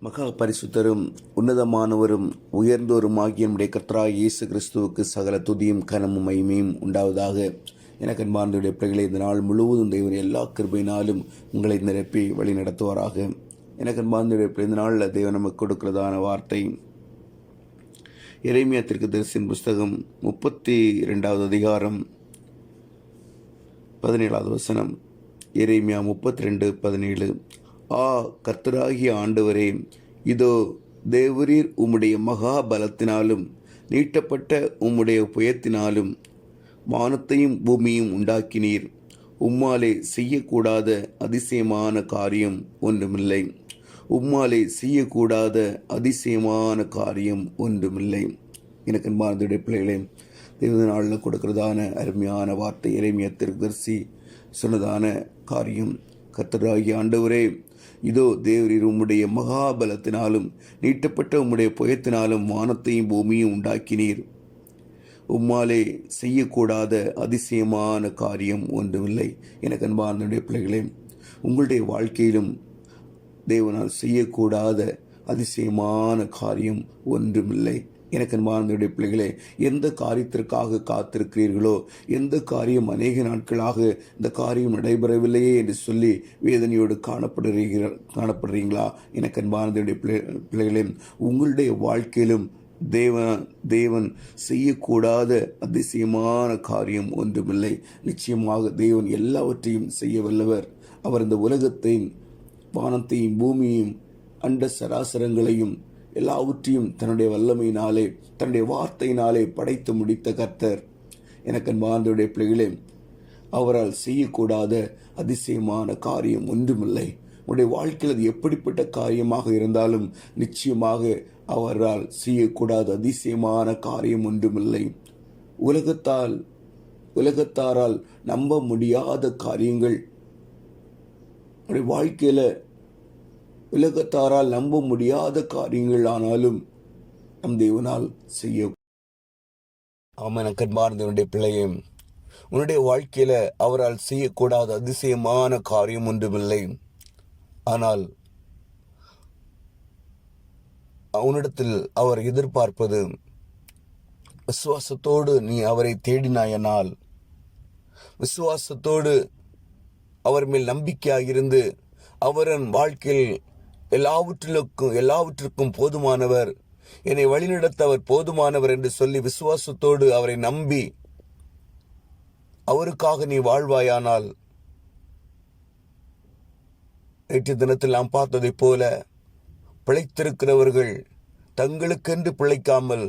மகா பரிசுத்தரும் உன்னதமானவரும் உயர்ந்தோருமாகிய நம்முடைய கர்த்தராகிய இயேசு கிறிஸ்துவுக்கு சகல துதியும் கனமும் மகிமையும் உண்டாவதாக. எனக்கு அன்பார்ந்தவருடைய பிள்ளைகளை இந்த நாள் முழுவதும் தேவன் எல்லா கிருபையினாலும் உங்களை நிரப்பி வழி நடத்துவாராக. எனக்கு அன்பார்ந்தவருடைய பிள்ளை இந்த நாளில் தேவன் நமக்கு கொடுக்கிறதான வார்த்தை எரேமியா தீர்க்கதரிசியின் புஸ்தகம் 32வது அதிகாரம் 17வது வசனம். எரேமியா 32:17. கர்த்தராகிய ஆண்டவரே, இதோ தேவரீர் உம்முடைய மகா பலத்தினாலும் நீட்டப்பட்ட உம்முடைய புயத்தினாலும் வானத்தையும் பூமியும் உண்டாக்கினீர். உம்மாலே செய்யக்கூடாத அதிசயமான காரியம் ஒன்றுமில்லை. உம்மாலே செய்யக்கூடாத அதிசயமான காரியம் ஒன்றுமில்லை. எனக்கு அன்பார்ந்தவருடைய பிள்ளைகளே, தேவ நாளில் கொடுக்கிறதான அருமையான வார்த்தை எரேமியா தீர்க்கதரிசி சொன்னதான காரியம். கர்த்தராகிய ஆண்டவரே, இதோ தேவரீர் உம்முடைய மகாபலத்தினாலும் நீட்டப்பட்ட உம்முடைய புயத்தினாலும் வானத்தையும் பூமியும் உண்டாக்கினீர். உம்மாலே செய்யக்கூடாத அதிசயமான காரியம் ஒன்றுமில்லை. எனக்கு அன்பார்ந்தவருடைய பிள்ளைகளே, உங்களுடைய வாழ்க்கையிலும் தேவனால் செய்யக்கூடாத அதிசயமான காரியம் ஒன்றுமில்லை. எனக்கு அன்பார்ந்தவருடைய பிள்ளைகளே, எந்த காரியத்திற்காக காத்திருக்கிறீர்களோ, எந்த காரியம் அநேக நாட்களாக இந்த காரியம் நடைபெறவில்லையே என்று சொல்லி வேதனையோடு காணப்படுறீங்களா? எனக்கு அன்பார்ந்தவருடைய பிள்ளைகளே, உங்களுடைய வாழ்க்கையிலும் தேவன் செய்யக்கூடாத அதிசயமான காரியம் ஒன்றுமில்லை. நிச்சயமாக தேவன் எல்லாவற்றையும் செய்ய வல்லவர். அவர் இந்த உலகத்தையும் வானத்தையும் பூமியையும் அண்ட சராசரங்களையும் எல்லாவற்றையும் தன்னுடைய வல்லமையினாலே தன்னுடைய வார்த்தையினாலே படைத்து முடித்த கர்த்தர். எனக்கு அன்பார்ந்தவருடைய பிள்ளைகளே, அவரால் செய்யக்கூடாத அதிசயமான காரியம் ஒன்றுமில்லை. உன்னுடைய வாழ்க்கையில் அது எப்படிப்பட்ட காரியமாக இருந்தாலும் நிச்சயமாக அவரால் செய்யக்கூடாத அதிசயமான காரியம் ஒன்றுமில்லை. உலகத்தாரால் நம்ப முடியாத காரியங்கள் உன்னுடைய வாழ்க்கையில் உலகத்தாரால் நம்ப முடியாத காரியங்கள் ஆனாலும் நம் தேவனால் செய்ய. ஆமாம், கண்பார்ந்தவனுடைய பிள்ளையே, உன்னுடைய வாழ்க்கையில அவரால் செய்யக்கூடாத அதிசயமான காரியம் ஒன்றுமில்லை. ஆனால் அவனிடத்தில் அவர் எதிர்பார்ப்பது விசுவாசத்தோடு நீ அவரை தேடினாயனால், விசுவாசத்தோடு அவர் மேல் நம்பிக்கையாக இருந்து அவரின் வாழ்க்கையில் எல்லாவற்றிற்கும் போதுமானவர், என்னை வழிநடத்த அவர் போதுமானவர் என்று சொல்லி விசுவாசத்தோடு அவரை நம்பி அவருக்காக நீ வாழ்வாயானால், நேற்று தினத்தில் நாம் பார்த்ததை போல பிழைத்திருக்கிறவர்கள் தங்களுக்கென்று பிழைக்காமல்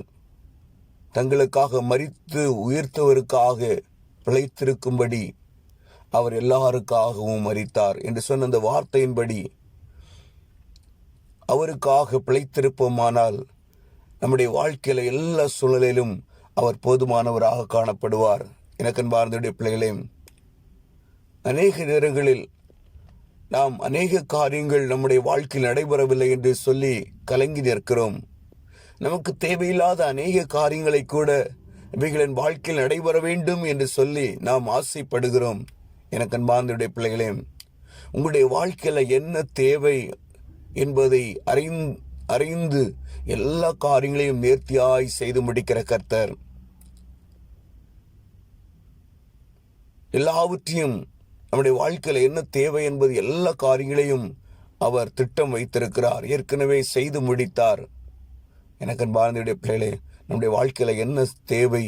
தங்களுக்காக மரித்து உயிர்த்தவருக்காக பிழைத்திருக்கும்படி அவர் எல்லாருக்காகவும் மரித்தார் என்று சொன்ன அந்த வார்த்தையின்படி அவருக்காக பிழைத்திருப்போமானால் நம்முடைய வாழ்க்கையில எல்லா சூழ்நிலையிலும் அவர் போதுமானவராக காணப்படுவார். எனக்கு அன்பார்ந்தவருடைய பிள்ளைகளே, அநேக நேரங்களில் நாம் அநேக காரியங்கள் நம்முடைய வாழ்க்கையில் நடைபெறவில்லை என்று சொல்லி கலங்கி நிற்கிறோம். நமக்கு தேவையில்லாத அநேக காரியங்களை கூட இவைகளின் வாழ்க்கையில் நடைபெற வேண்டும் என்று சொல்லி நாம் ஆசைப்படுகிறோம். எனக்கு அன்பார்ந்தவருடைய பிள்ளைகளே, உங்களுடைய வாழ்க்கையில என்ன தேவை என்பதை அறிந்து எல்லா காரியங்களையும் நேர்த்தியாய் செய்து முடிக்கிற கர்த்தர். எல்லாவற்றையும் நம்முடைய வாழ்க்கையில என்ன தேவை என்பது எல்லா காரியங்களையும் அவர் திட்டம் வைத்திருக்கிறார், ஏற்கனவே செய்து முடித்தார். எனக்கு அன்பார்ந்தவருடைய பிள்ளைகளே, நம்முடைய வாழ்க்கையில என்ன தேவை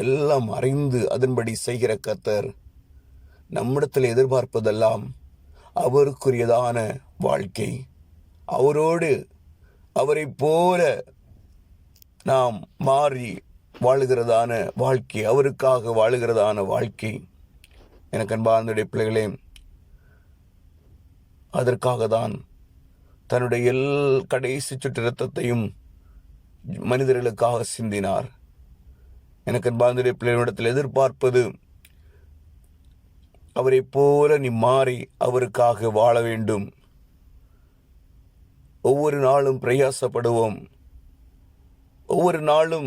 எல்லாம் அறிந்து அதன்படி செய்கிற கர்த்தர். நம்மிடத்தில் எதிர்பார்ப்பதெல்லாம் அவருக்குரியதான வாழ்க்கை, அவரோடு அவரை போல நாம் மாறி வாழுகிறதான வாழ்க்கை, அவருக்காக வாழுகிறதான வாழ்க்கை. எனக்கு அன்பார்ந்தவருடைய பிள்ளைகளே, அதற்காக தான் தன்னுடைய கடைசி சுற்று இரத்தத்தையும் மனிதர்களுக்காக சிந்தினார். எனக்கு அன்பார்ந்தவருடைய பிள்ளைகளிடத்தில் எதிர்பார்ப்பது அவரை போல நீ மாறி அவருக்காக வாழ வேண்டும். ஒவ்வொரு நாளும் பிரயாசப்படுவோம். ஒவ்வொரு நாளும்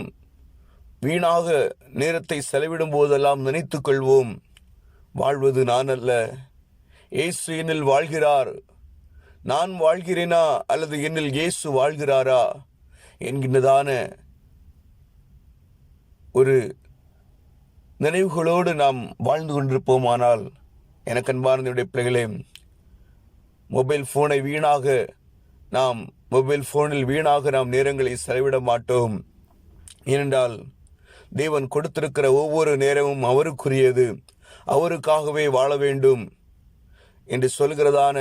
வீணாக நேரத்தை செலவிடும் போதெல்லாம் நினைத்துக் கொள்வோம், வாழ்வது நான் அல்ல, இயேசு என்னில் வாழ்கிறார், நான் வாழ்கிறேனா அல்லது என்னில் இயேசு வாழ்கிறாரா என்கின்றதான ஒரு நினைவுகளோடு நாம் வாழ்ந்து கொண்டிருப்போமானால், எனக்கு அன்பார்ந்தவருடைய பிள்ளைகளே, மொபைல் ஃபோனில் வீணாக நாம் நேரங்களை செலவிட மாட்டோம். ஏனென்றால் தேவன் கொடுத்திருக்கிற ஒவ்வொரு நேரமும் அவருக்குரியது, அவருக்காகவே வாழ வேண்டும் என்று சொல்கிறதான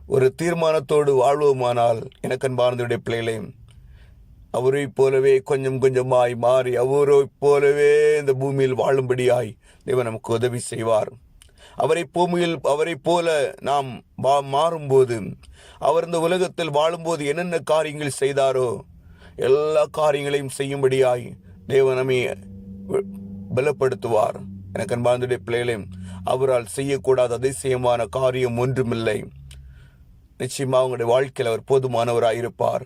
ஒரு தீர்மானத்தோடு வாழ்வோமானால், எனக்கு அன்பார்ந்தவருடைய பிள்ளைகளே, அவரை போலவே கொஞ்சம் கொஞ்சமாய் மாறி அவரைப் போலவே இந்த பூமியில் வாழும்படியாய் தேவன் நமக்கு உதவி செய்வார். அவரை போல நாம் மாறும்போது, அவர் இந்த உலகத்தில் வாழும்போது என்னென்ன காரியங்கள் செய்தாரோ எல்லா காரியங்களையும் செய்யும்படியாய் தேவன் நம்மை பலப்படுத்துவார். எனக்கு அன்பார்ந்தவருடைய பிள்ளைகளே, அவரால் செய்யக்கூடாத அதிசயமான காரியம் ஒன்றுமில்லை. நிச்சயமாக உங்களுடைய வாழ்க்கையில் அவர் போதுமானவராயிருப்பார்.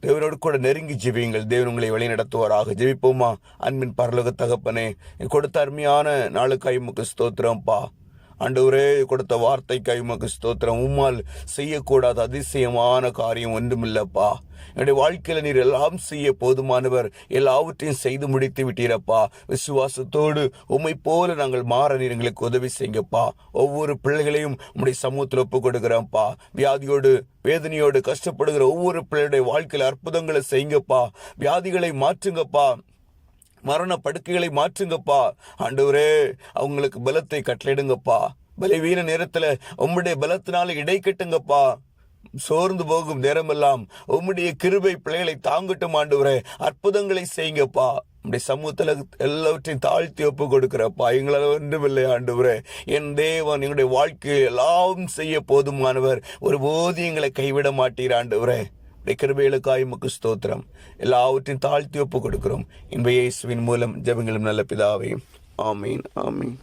தேவனோடு கூட நெருங்கி ஜெபியுங்கள். தேவன் உங்களை வழி நடத்துவாராக. ஜெபிப்போமா? அன்பின் பரலோக தகப்பனே, கொடுத்த அருமையான நாளுக்காய் உமக்கு ஸ்தோத்திரம்ப்பா. ஆண்டவரே, கொடுத்த வார்த்தைக்காய் உமக்கு ஸ்தோத்திரம். உம்மால் செய்யக்கூடாத அதிசயமான காரியம் ஒன்றுமில்லப்பா. என்னுடைய வாழ்க்கையில நீர் எல்லாம் செய்ய போதுமானவர், எல்லாவற்றையும் செய்து முடித்து விட்டீரப்பா. விசுவாசத்தோடு உம்மை போல நாங்கள் மாற நீர் எங்களுக்கு உதவி செய்யுங்கப்பா. ஒவ்வொரு பிள்ளைகளையும் உம்முடைய சமூகத்தில் ஒப்புக் கொடுக்கிறோம்ப்பா. வியாதியோடு வேதனையோடு கஷ்டப்படுகிற ஒவ்வொரு பிள்ளையுடைய வாழ்க்கையில அற்புதங்களை செய்யுங்கப்பா. வியாதிகளை மாற்றுங்கப்பா, மரண படுக்கைகளை மாற்றுங்கப்பா. ஆண்டவரே, அவங்களுக்கு பலத்தை கட்டளையிடுங்கப்பா. பலவீன நேரத்துல உம்முடைய பலத்தினால இடை கட்டுங்கப்பா. சோர்ந்து போகும் நேரமெல்லாம் உம்முடைய கிருபை பிள்ளைகளை தாங்கட்டும். ஆண்டவரே, அற்புதங்களை செய்யுங்கப்பா. உம்முடைய சமூகத்துல எல்லாவற்றையும் தாழ்த்தி ஒப்பு கொடுக்கிறப்பா. எங்களால் ஒன்றுமில்லை ஆண்டவரே. என் தேவன் எங்களுடைய வாழ்க்கையில் எல்லாம் செய்ய போதுமானவர். ஒருபோது எங்களை கைவிட மாட்டீர் ஆண்டவரே. கிருபைகளுக்காய் உமக்கு ஸ்தோத்திரம். எல்லாவற்றையும் தாழ்த்தி ஒப்பு கொடுக்கிறோம். இயேசுவின் மூலம் ஜெபங்களும் நல்ல பிதாவே. ஆமீன், ஆமீன்.